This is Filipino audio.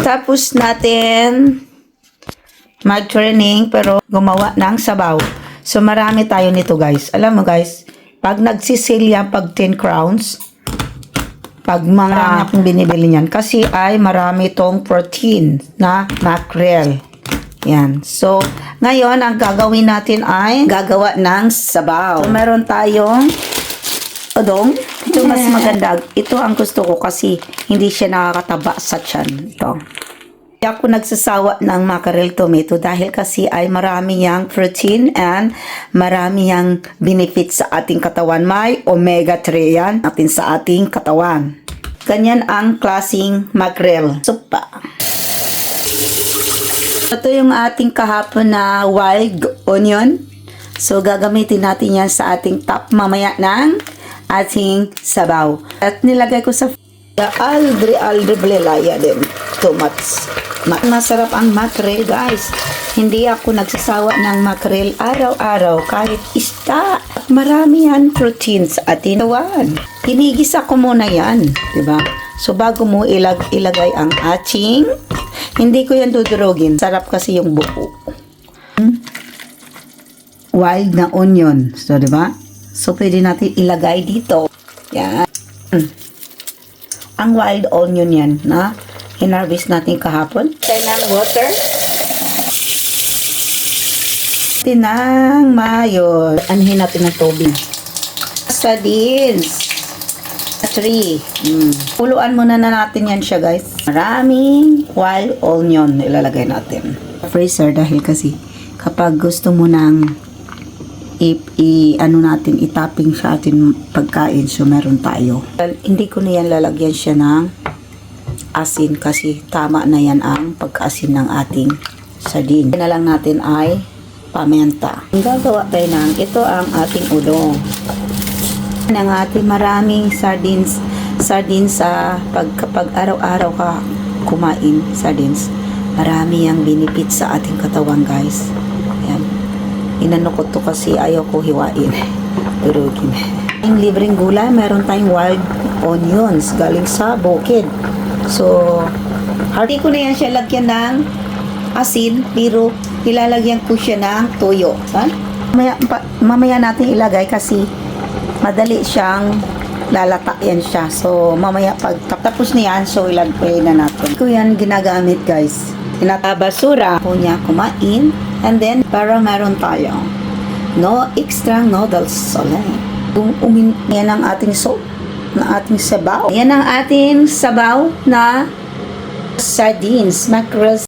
Tapos natin mag-training pero gumawa ng sabaw. So marami tayo nito guys. Alam mo guys, pag nagsisale yan, pag 10 crowns, pag mga akong binibili niyan, kasi ay marami tong protein na mackerel. Yan. So, ngayon, ang gagawin natin ay gagawa ng sabaw. So, meron tayong udong. Ito mas maganda. Ito ang gusto ko kasi hindi siya nakakataba sa tiyan. Ito. Kaya ako nagsasawa ng mackerel tomato dahil kasi ay marami yang protein and marami yang benefits sa ating katawan. May omega-3 yan natin sa ating katawan. Ganyan ang klaseng mackerel. Supa. Ito yung ating kahapon na wild onion. So, gagamitin natin yan sa ating top mamaya ng ating sabaw. At nilagay ko sa aldre blelaya din. Too much. Masarap ang mackerel, guys. Hindi ako nagsasawa ng mackerel araw-araw kahit isda. Marami yan protein sa ating katawan. Hinigisa ko muna yan. Diba? So, bago mo ilagay ang ating, hindi ko yan dudurugin. Sarap kasi yung buo. Wild na onion. So, diba? So, pwede natin ilagay dito. Yan. Ang wild onion yan, na hinarvest natin kahapon. Tayo ng water. Tinang mayo. Anhin natin ng tubig. Sardines. 3. Puluan muna na natin yan siya, guys. Maraming wild onion ilalagay natin. Freezer dahil kasi kapag gusto mo nang itapping sa ating pagkain, so meron tayo. Hindi ko na yan lalagyan siya ng asin kasi tama na yan ang pagkaasin ng ating sardine. Na lang natin ay paminta. Gagawa tayo ng ito ang ating udong. Ng ating maraming sardines sa kapag araw-araw ka kumain sardines, marami ang benefits sa ating katawan, guys. Ayan. Inanukot to kasi ayaw ko hiwain. Durugin. Yung libreng gulay, meron tayong wild onions galing sa bukid. So, hindi ko na yan siya lagyan ng asin, pero ilalagyan ko siya ng toyo. Ha? Mamaya natin ilagay kasi madali siyang lalata yan siya. So, mamaya pag tapos niyan, so ilagay na natin. Ko yan ginagamit, guys. Tinatabasura ko niya kumain. And then, para meron tayo no extra noodles. Yan ang ating soup na ating sabaw. Yan ang ating sabaw na sardines, mackerel